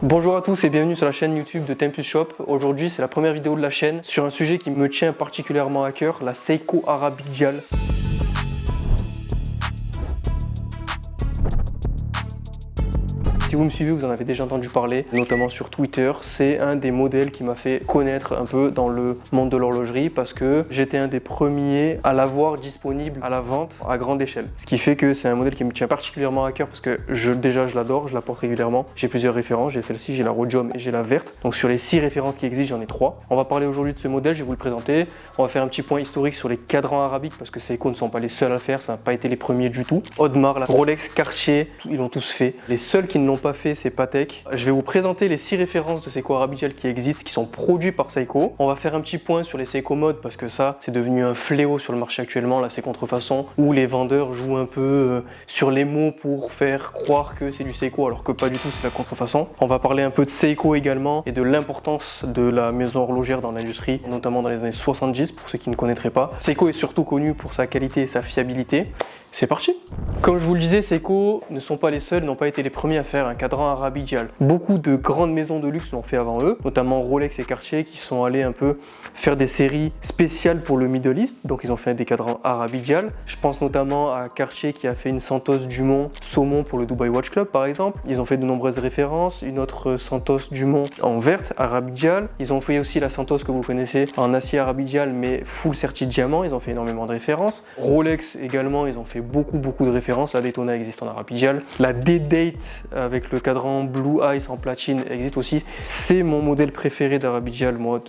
Bonjour à tous et bienvenue sur la chaîne YouTube de Tempus Shop. Aujourd'hui c'est la première vidéo de la chaîne sur un sujet qui me tient particulièrement à cœur, la Seiko Arabic Dial. Si vous me suivez, vous en avez déjà entendu parler, notamment sur Twitter. C'est un des modèles qui m'a fait connaître un peu dans le monde de l'horlogerie parce que j'étais un des premiers à l'avoir disponible à la vente à grande échelle. Ce qui fait que c'est un modèle qui me tient particulièrement à cœur parce que déjà je l'adore, je la porte régulièrement. J'ai plusieurs références, j'ai celle-ci, j'ai la Rhodium et j'ai la verte. Donc sur les 6 références qui existent, j'en ai 3. On va parler aujourd'hui de ce modèle, je vais vous le présenter. On va faire un petit point historique sur les cadrans arabiques parce que Seiko ne sont pas les seuls à le faire, ça n'a pas été les premiers du tout. Audemars, Rolex, Cartier, ils l'ont tous fait. Les seuls qui ne l'ont pas fait, c'est Patek. Je vais vous présenter les 6 références de Seiko Arabic Dial qui existent, qui sont produits par Seiko. On va faire un petit point sur les Seiko Mode parce que ça, c'est devenu un fléau sur le marché actuellement, là, ces contrefaçons, où les vendeurs jouent un peu sur les mots pour faire croire que c'est du Seiko alors que pas du tout, c'est la contrefaçon. On va parler un peu de Seiko également et de l'importance de la maison horlogère dans l'industrie, notamment dans les années 70 pour ceux qui ne connaîtraient pas. Seiko est surtout connu pour sa qualité et sa fiabilité. C'est parti! Comme je vous le disais, Seiko ne sont pas les seuls, n'ont pas été les premiers à faire un cadran Arabic Dial. Beaucoup de grandes maisons de luxe l'ont fait avant eux, notamment Rolex et Cartier qui sont allés un peu faire des séries spéciales pour le Middle East, donc ils ont fait des cadrans Arabic Dial. Je pense notamment à Cartier qui a fait une Santos Dumont saumon pour le Dubai Watch Club par exemple. Ils ont fait de nombreuses références, une autre Santos Dumont en verte Arabic Dial. Ils ont fait aussi la Santos que vous connaissez en acier Arabic Dial mais full certi diamant, ils ont fait énormément de références. Rolex également, ils ont fait beaucoup de références. La Daytona existe en Arabic Dial. La D-Date avec le cadran Blue Ice en platine existe aussi. C'est mon modèle préféré d'Arabic Dial, moi,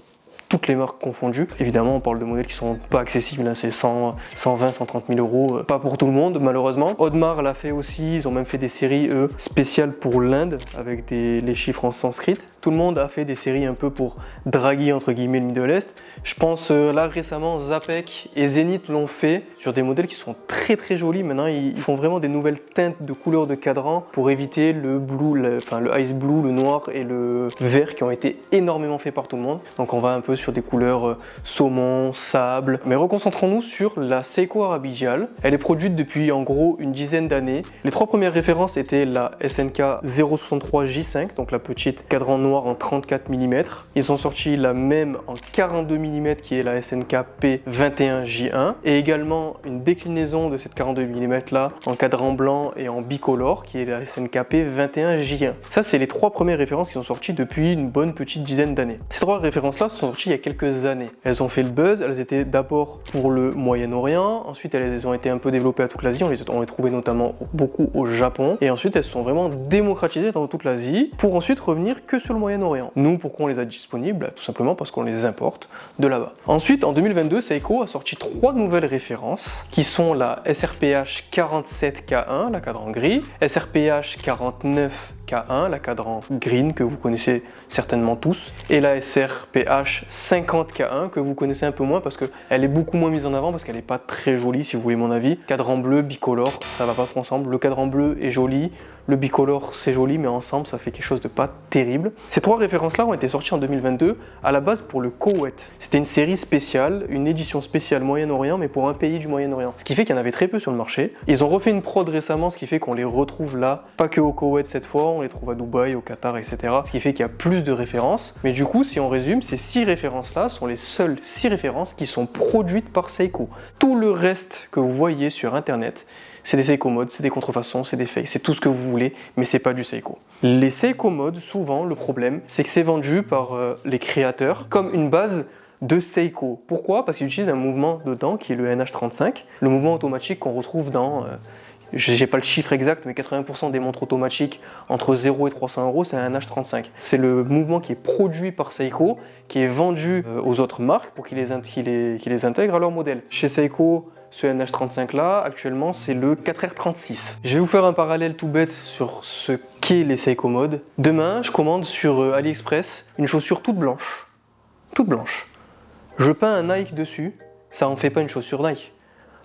toutes les marques confondues. Évidemment, on parle de modèles qui sont pas accessibles, hein, c'est 100, 120, 130 000 euros. Pas pour tout le monde, malheureusement. Audemars l'a fait aussi, ils ont même fait des séries, eux, spéciales pour l'Inde, avec les chiffres en sanskrit. Tout le monde a fait des séries un peu pour draguer, entre guillemets, le Middle East. Je pense, là, récemment, Zapec et Zenith l'ont fait sur des modèles qui sont très jolis. Maintenant, ils font vraiment des nouvelles teintes de couleurs de cadran pour éviter le blue, le ice blue, le noir et le vert qui ont été énormément faits par tout le monde. Donc, on va un peu sur des couleurs saumon, sable. Mais reconcentrons-nous sur la Seiko Arabic Dial. Elle est produite depuis en gros une dizaine d'années. Les 3 premières références étaient la SNK 063 J5, donc la petite cadran noir en 34 mm. Ils ont sorti la même en 42 mm qui est la SNK P21 J1 et également une déclinaison de cette 42 mm là en cadran blanc et en bicolore qui est la SNK P21 J1. Ça, c'est les 3 premières références qui sont sorties depuis une bonne petite dizaine d'années. Ces 3 références là sont sorties il y a quelques années. Elles ont fait le buzz, elles étaient d'abord pour le Moyen-Orient, ensuite elles ont été un peu développées à toute l'Asie, on les trouvait notamment beaucoup au Japon, et ensuite elles se sont vraiment démocratisées dans toute l'Asie pour ensuite revenir que sur le Moyen-Orient. Nous, pourquoi on les a disponibles? Tout simplement parce qu'on les importe de là-bas. Ensuite, en 2022, Seiko a sorti 3 nouvelles références qui sont la SRPH 47K1, la cadran gris, SRPH 49K1, la cadran green que vous connaissez certainement tous, et la SRPH 50K1 que vous connaissez un peu moins parce qu'elle est beaucoup moins mise en avant parce qu'elle n'est pas très jolie si vous voulez mon avis. Cadran bleu, bicolore, ça va pas trop ensemble. Le cadran bleu est joli, le bicolore c'est joli mais ensemble ça fait quelque chose de pas terrible. Ces 3 références là ont été sorties en 2022 à la base pour le Koweït. C'était une série spéciale, une édition spéciale Moyen-Orient mais pour un pays du Moyen-Orient. Ce qui fait qu'il y en avait très peu sur le marché. Ils ont refait une prod récemment, ce qui fait qu'on les retrouve là, pas que au Koweït cette fois, on les trouve à Dubaï, au Qatar, etc. Ce qui fait qu'il y a plus de références. Mais du coup, si on résume, ces 6 références là sont les seules 6 références qui sont produites par Seiko. Tout le reste que vous voyez sur internet, c'est des Seiko Mode, c'est des contrefaçons, c'est des fakes, c'est tout ce que vous voulez, mais c'est pas du Seiko. Les Seiko Mode, souvent, le problème, c'est que c'est vendu par les créateurs comme une base de Seiko. Pourquoi? Parce qu'ils utilisent un mouvement dedans qui est le NH35, le mouvement automatique qu'on retrouve dans... j'ai pas le chiffre exact, mais 80% des montres automatiques entre 0 et 300 euros, c'est un NH35. C'est le mouvement qui est produit par Seiko, qui est vendu aux autres marques pour qu'ils les intègrent à leur modèle. Chez Seiko, ce NH35 là, actuellement, c'est le 4R36. Je vais vous faire un parallèle tout bête sur ce qu'est les Seiko Mode. Demain, je commande sur AliExpress une chaussure toute blanche. Toute blanche. Je peins un Nike dessus, ça en fait pas une chaussure Nike.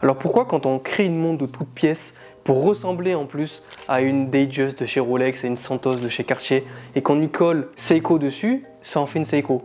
Alors pourquoi quand on crée une montre de toutes pièces pour ressembler en plus à une Datejust de chez Rolex et une Santos de chez Cartier et qu'on y colle Seiko dessus, ça en fait une Seiko?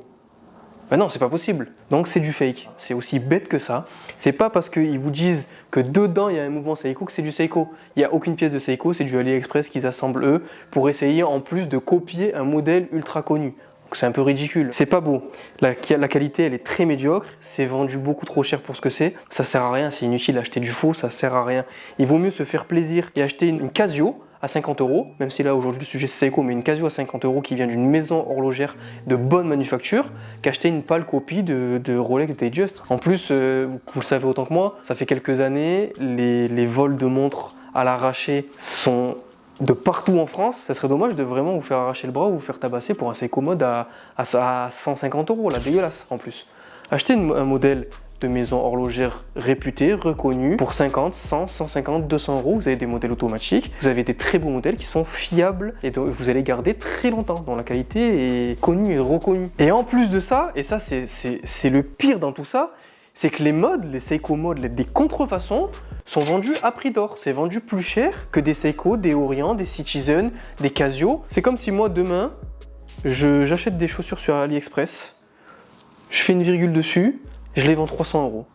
Ben non, c'est pas possible. Donc c'est du fake. C'est aussi bête que ça. C'est pas parce qu'ils vous disent que dedans il y a un mouvement Seiko que c'est du Seiko. Il n'y a aucune pièce de Seiko, c'est du AliExpress qu'ils assemblent eux pour essayer en plus de copier un modèle ultra connu. Donc c'est un peu ridicule. C'est pas beau. La qualité elle est très médiocre. C'est vendu beaucoup trop cher pour ce que c'est. Ça sert à rien, c'est inutile d'acheter du faux, ça sert à rien. Il vaut mieux se faire plaisir et acheter une Casio à 50 €, même si là aujourd'hui le sujet c'est Seiko, mais une Casio à 50 € qui vient d'une maison horlogère de bonne manufacture, qu'acheter une pâle copie de Rolex Datejust. En plus, vous le savez autant que moi, ça fait quelques années, les vols de montres à l'arraché sont de partout en France. Ça serait dommage de vraiment vous faire arracher le bras ou vous faire tabasser pour un Seiko Mode à 150 €, là, dégueulasse en plus. Achetez un modèle de maison horlogère réputée, reconnue, pour 50, 100, 150, 200 €. Vous avez des modèles automatiques, vous avez des très beaux modèles qui sont fiables et dont vous allez garder très longtemps, dont la qualité est connue et reconnue. Et en plus de ça, et ça c'est le pire dans tout ça, c'est que les modes, les Seiko modes, des contrefaçons, sont vendus à prix d'or. C'est vendu plus cher que des Seiko, des Orient, des Citizen, des Casio. C'est comme si moi demain, j'achète des chaussures sur AliExpress, je fais une virgule dessus, je les vends 300 €.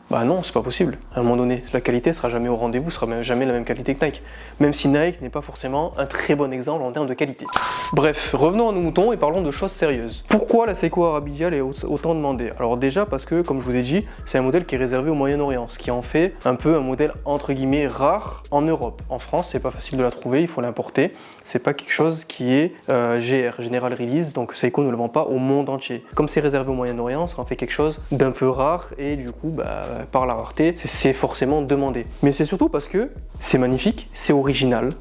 Bah non, c'est pas possible. À un moment donné, la qualité sera jamais au rendez-vous, sera jamais la même qualité que Nike. Même si Nike n'est pas forcément un très bon exemple en termes de qualité. Bref, revenons à nos moutons et parlons de choses sérieuses. Pourquoi la Seiko Arabidial est autant demandée? Alors déjà parce que, comme je vous ai dit, c'est un modèle qui est réservé au Moyen-Orient, ce qui en fait un peu un modèle entre guillemets rare en Europe. En France, c'est pas facile de la trouver, il faut l'importer. C'est pas quelque chose qui est GR, General Release, donc Seiko ne le vend pas au monde entier. Comme c'est réservé au Moyen-Orient, ça en fait quelque chose d'un peu rare et du coup, par la rareté, c'est forcément demandé. Mais c'est surtout parce que c'est magnifique, c'est original,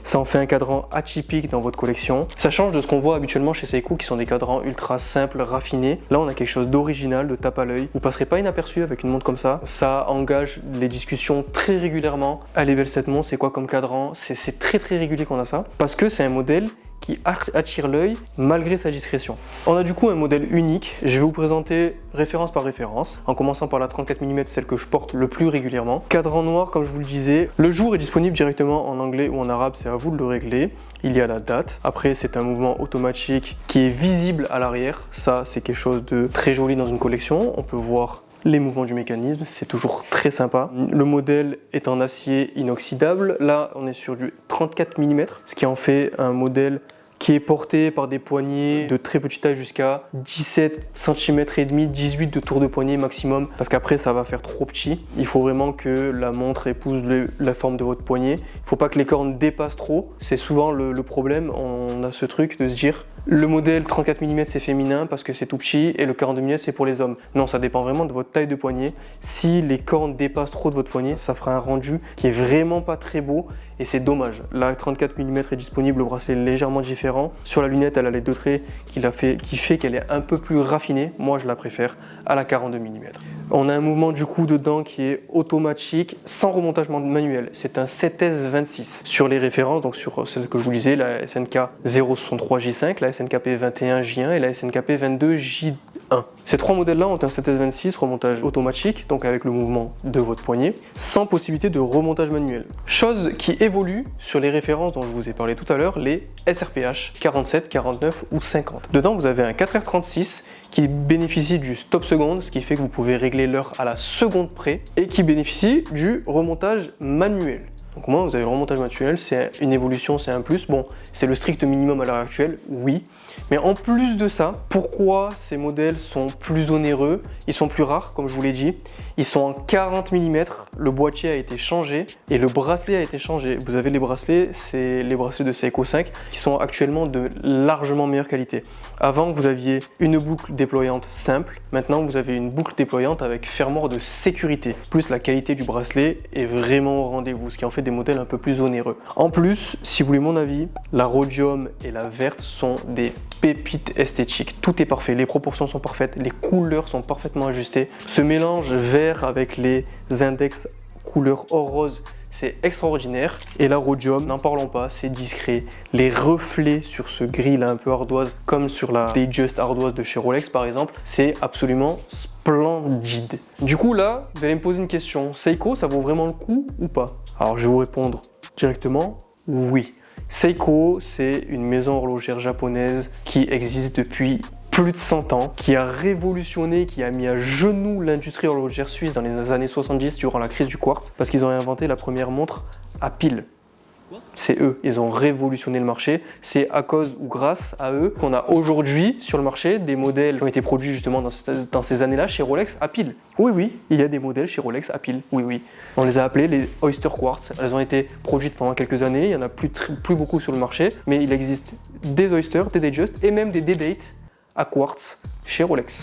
ça en fait un cadran atypique dans votre collection. Ça change de ce qu'on voit habituellement chez Seiko qui sont des cadrans ultra simples, raffinés. Là, on a quelque chose d'original, de tape à l'œil. Vous passerez pas inaperçu avec une montre comme ça. Ça engage les discussions très régulièrement. Elle est belle cette montre, c'est quoi comme cadran? C'est très régulier qu'on a ça parce que c'est un modèle qui attire l'œil malgré sa discrétion. On a du coup un modèle unique. Je vais vous présenter référence par référence, en commençant par la 34 mm, celle que je porte le plus régulièrement. Cadran noir, comme je vous le disais. Le jour est disponible directement en anglais ou en arabe, c'est à vous de le régler. Il y a la date. Après, c'est un mouvement automatique qui est visible à l'arrière. Ça, c'est quelque chose de très joli dans une collection. On peut voir les mouvements du mécanisme, c'est toujours très sympa. Le modèle est en acier inoxydable. Là, on est sur du 34 mm, ce qui en fait un modèle qui est porté par des poignées de très petite taille jusqu'à 17 cm et demi, 18 de tour de poignet maximum, parce qu'après ça va faire trop petit. Il faut vraiment que la montre épouse la forme de votre poignet. Il ne faut pas que les cornes dépassent trop. C'est souvent le problème. On a ce truc de se dire le modèle 34 mm c'est féminin parce que c'est tout petit et le 42 mm c'est pour les hommes. Non, ça dépend vraiment de votre taille de poignet. Si les cornes dépassent trop de votre poignet, ça fera un rendu qui est vraiment pas très beau et c'est dommage. La 34 mm est disponible, le bracelet est légèrement différent. Sur la lunette, elle a les deux traits qui fait qu'elle est un peu plus raffinée. Moi, je la préfère à la 42 mm. On a un mouvement du coup dedans qui est automatique, sans remontage manuel. C'est un 7S26. Sur les références, donc sur celle que je vous disais, la SNK 063J5, la SNKP 21J1 et la SNKP 22J1. Ces trois modèles-là ont un 7S26 remontage automatique, donc avec le mouvement de votre poignet, sans possibilité de remontage manuel. Chose qui évolue sur les références dont je vous ai parlé tout à l'heure, les SRPH 47, 49 ou 50. Dedans, vous avez un 4h36 qui bénéficie du stop seconde, ce qui fait que vous pouvez régler l'heure à la seconde près, et qui bénéficie du remontage manuel. Donc au moins, vous avez le remontage manuel, c'est une évolution, c'est un plus. Bon, c'est le strict minimum à l'heure actuelle, oui. Mais en plus de ça, pourquoi ces modèles sont plus onéreux? Ils sont plus rares, comme je vous l'ai dit. Ils sont en 40 mm, le boîtier a été changé et le bracelet a été changé. Vous avez les bracelets, c'est les bracelets de Seiko 5 qui sont actuellement de largement meilleure qualité. Avant, vous aviez une boucle déployante simple. Maintenant, vous avez une boucle déployante avec fermoir de sécurité. Plus la qualité du bracelet est vraiment au rendez-vous, ce qui en fait des modèles un peu plus onéreux. En plus, si vous voulez mon avis, la rhodium et la verte sont des pépites esthétiques. Tout est parfait, les proportions sont parfaites, les couleurs sont parfaitement ajustées. Ce mélange vert avec les index couleur or rose, c'est extraordinaire. Et la rhodium, n'en parlons pas, c'est discret. Les reflets sur ce gris là un peu ardoise, comme sur la Datejust ardoise de chez Rolex par exemple, c'est absolument splendide. Du coup là, vous allez me poser une question, Seiko, ça vaut vraiment le coup ou pas? Alors je vais vous répondre directement, oui. Seiko, c'est une maison horlogère japonaise qui existe depuis plus de 100 ans, qui a révolutionné, qui a mis à genoux l'industrie horlogère suisse dans les années 70 durant la crise du quartz, parce qu'ils ont inventé la première montre à pile. C'est eux, ils ont révolutionné le marché. C'est à cause ou grâce à eux qu'on a aujourd'hui sur le marché des modèles qui ont été produits justement dans ces années-là chez Rolex à pile. Oui, il y a des modèles chez Rolex à pile. Oui. On les a appelés les Oyster Quartz. Elles ont été produites pendant quelques années. Il n'y en a plus beaucoup sur le marché, mais il existe des Oyster, des Datejust et même des D-Date à quartz chez Rolex.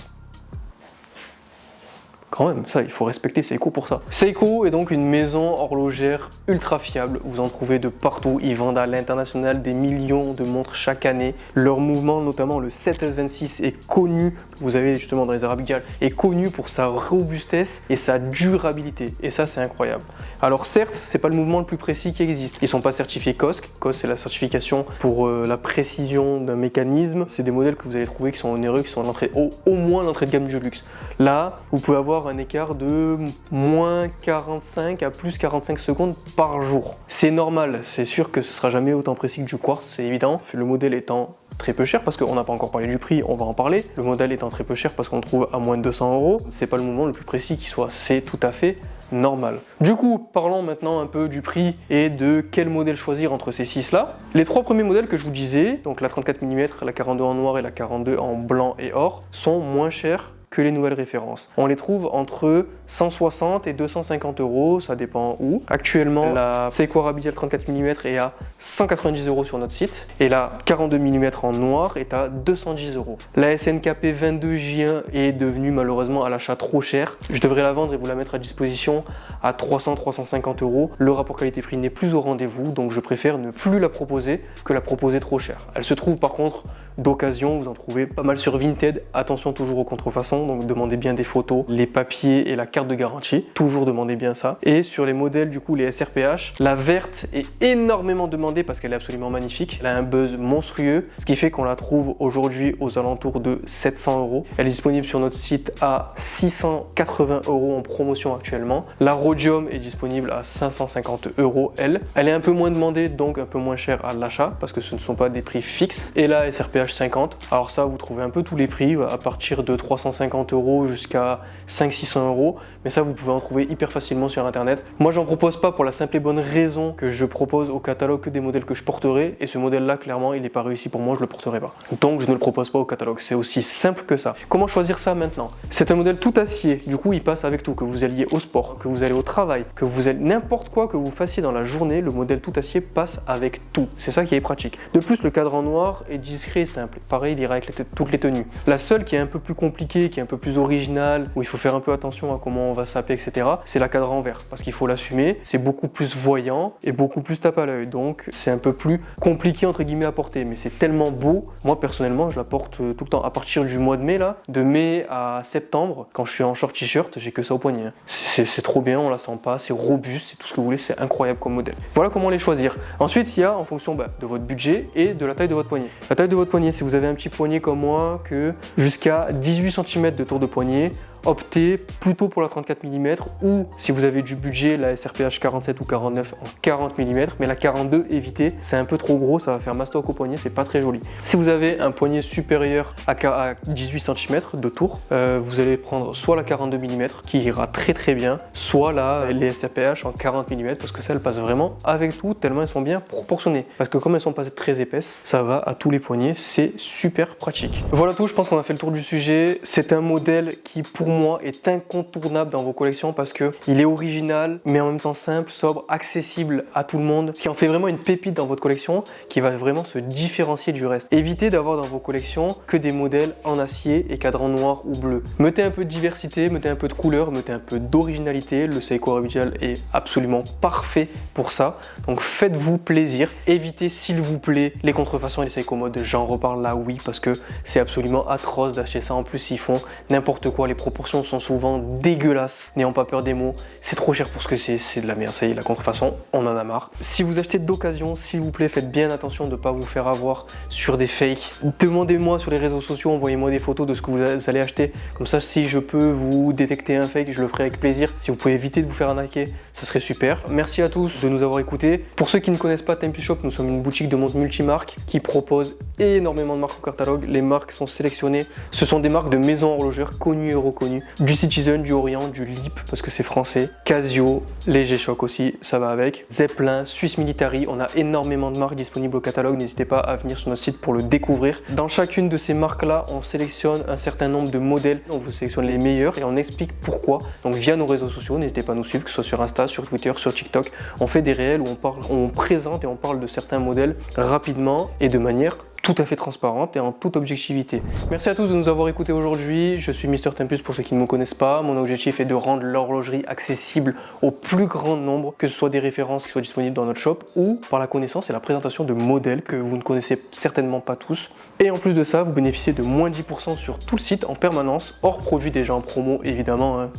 Quand même, ça, il faut respecter Seiko pour ça. Seiko est donc une maison horlogère ultra fiable. Vous en trouvez de partout. Ils vendent à l'international des millions de montres chaque année. Leur mouvement, notamment le 7S26, est connu, vous avez justement dans les Arabicales, est connu pour sa robustesse et sa durabilité. Et ça, c'est incroyable. Alors certes, c'est pas le mouvement le plus précis qui existe. Ils sont pas certifiés COSC. COSC, c'est la certification pour la précision d'un mécanisme. C'est des modèles que vous allez trouver qui sont onéreux, qui sont à l'entrée, au moins l'entrée de gamme du luxe. Là, vous pouvez avoir un écart de moins 45 à plus 45 secondes par jour. C'est normal, c'est sûr que ce sera jamais autant précis que du quartz, c'est évident. Le modèle étant très peu cher, parce qu'on n'a pas encore parlé du prix, on va en parler. Le modèle étant très peu cher parce qu'on le trouve à moins de 200 €, c'est pas le mouvement le plus précis qui soit, c'est tout à fait normal. Du coup, parlons maintenant un peu du prix et de quel modèle choisir entre ces 6 là. Les 3 premiers modèles que je vous disais, donc la 34 mm, la 42 en noir et la 42 en blanc et or, sont moins chers que les nouvelles références. On les trouve entre 160 et 250 €, ça dépend où. Actuellement, la Seiko Arabicale 34 mm est à 190 € sur notre site et la 42 mm en noir est à 210 €. La SNKP 22J1 est devenue malheureusement à l'achat trop chère. Je devrais la vendre et vous la mettre à disposition à 300-350 €. Le rapport qualité-prix n'est plus au rendez-vous, donc je préfère ne plus la proposer que la proposer trop chère. Elle se trouve par contre d'occasion, vous en trouvez pas mal sur Vinted. Attention toujours aux contrefaçons, donc demandez bien des photos, les papiers et la carte de garantie. Toujours demandez bien ça. Et sur les modèles, du coup, les SRPH, la verte est énormément demandée parce qu'elle est absolument magnifique. Elle a un buzz monstrueux, ce qui fait qu'on la trouve aujourd'hui aux alentours de 700 €. Elle est disponible sur notre site à 680 € en promotion actuellement. La Rhodium est disponible à 550 €, elle. Elle est un peu moins demandée, donc un peu moins chère à l'achat parce que ce ne sont pas des prix fixes. Et la SRPH 50, alors ça vous trouvez un peu tous les prix à partir de 350 € jusqu'à 500-600 €, mais ça vous pouvez en trouver hyper facilement sur internet. Moi j'en propose pas pour la simple et bonne raison que je propose au catalogue que des modèles que je porterai, et ce modèle là clairement il n'est pas réussi pour moi, je le porterai pas, donc je ne le propose pas au catalogue. C'est aussi simple que ça. Comment choisir ça maintenant? C'est un modèle tout acier, du coup il passe avec tout, que vous alliez au sport, que vous allez au travail, que vous allez n'importe quoi que vous fassiez dans la journée, le modèle tout acier passe avec tout. C'est ça qui est pratique. De plus, le cadre en noir est discret et simple. Pareil, il ira avec toutes les tenues. La seule qui est un peu plus compliquée, qui est un peu plus originale, où il faut faire un peu attention à comment on va saper, etc., c'est la cadre en verre, parce qu'il faut l'assumer. C'est beaucoup plus voyant et beaucoup plus tape à l'œil, donc c'est un peu plus compliqué entre guillemets à porter, mais c'est tellement beau. Moi personnellement, je la porte tout le temps. À partir du mois de mai là, de mai à septembre, quand je suis en short t-shirt, j'ai que ça au poignet. C'est trop bien, on la sent pas, c'est robuste, c'est tout ce que vous voulez, c'est incroyable comme modèle. Voilà comment les choisir. Ensuite, il y a en fonction de votre budget et de la taille de votre poignet. La taille de votre poignet, si vous avez un petit poignet comme moi, que jusqu'à 18 cm de tour de poignet, optez plutôt pour la 34 mm, ou si vous avez du budget, la SRPH 47 ou 49 en 40 mm, mais la 42 évitez, c'est un peu trop gros, ça va faire mastoc au poignet, c'est pas très joli. Si vous avez un poignet supérieur à 18 cm de tour, vous allez prendre soit la 42 mm qui ira très bien, soit les SRPH en 40 mm, parce que ça, elles passent vraiment avec tout, tellement elles sont bien proportionnées, parce que comme elles sont pas très épaisses, ça va à tous les poignets, c'est super pratique. Voilà tout, je pense qu'on a fait le tour du sujet. C'est un modèle qui pour moi est incontournable dans vos collections parce que il est original mais en même temps simple, sobre, accessible à tout le monde, ce qui en fait vraiment une pépite dans votre collection qui va vraiment se différencier du reste. Évitez d'avoir dans vos collections que des modèles en acier et cadran noir ou bleu. Mettez un peu de diversité, mettez un peu de couleur, mettez un peu d'originalité. Le Seiko Arabicale est absolument parfait pour ça, donc faites-vous plaisir. Évitez s'il vous plaît les contrefaçons et les Seiko mode. J'en reparle là, oui, parce que c'est absolument atroce d'acheter ça. En plus ils font n'importe quoi, les proportions proportions sont souvent dégueulasses. N'ayant pas peur des mots, c'est trop cher pour ce que c'est de la merde, ça y est, la contrefaçon, on en a marre. Si vous achetez d'occasion, s'il vous plaît, faites bien attention de ne pas vous faire avoir sur des fakes. Demandez-moi sur les réseaux sociaux, envoyez-moi des photos de ce que vous allez acheter. Comme ça, si je peux vous détecter un fake, je le ferai avec plaisir. Si vous pouvez éviter de vous faire arnaquer, ça serait super. Merci à tous de nous avoir écoutés. Pour ceux qui ne connaissent pas Tempus Shop, nous sommes une boutique de montres multimarques qui propose énormément de marques au catalogue. Les marques sont sélectionnées. Ce sont des marques de maisons horlogères connues et reconnues. Du Citizen, du Orient, du Lip parce que c'est français. Casio, les G-Shock aussi, ça va avec. Zeppelin, Swiss Military, on a énormément de marques disponibles au catalogue. N'hésitez pas à venir sur notre site pour le découvrir. Dans chacune de ces marques-là, on sélectionne un certain nombre de modèles. On vous sélectionne les meilleurs et on explique pourquoi. Donc via nos réseaux sociaux, n'hésitez pas à nous suivre, que ce soit sur Insta, sur Twitter, sur TikTok. On fait des réels où on présente et on parle de certains modèles rapidement et de manière tout à fait transparente et en toute objectivité. Merci à tous de nous avoir écoutés aujourd'hui. Je suis Mister Tempus pour ceux qui ne me connaissent pas. Mon objectif est de rendre l'horlogerie accessible au plus grand nombre, que ce soit des références qui soient disponibles dans notre shop ou par la connaissance et la présentation de modèles que vous ne connaissez certainement pas tous. Et en plus de ça, vous bénéficiez de moins 10% sur tout le site en permanence, hors produits déjà en promo évidemment. Hein.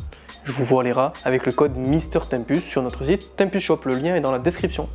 Je vous vois les rats avec le code Mister Tempus sur notre site Tempus Shop. Le lien est dans la description.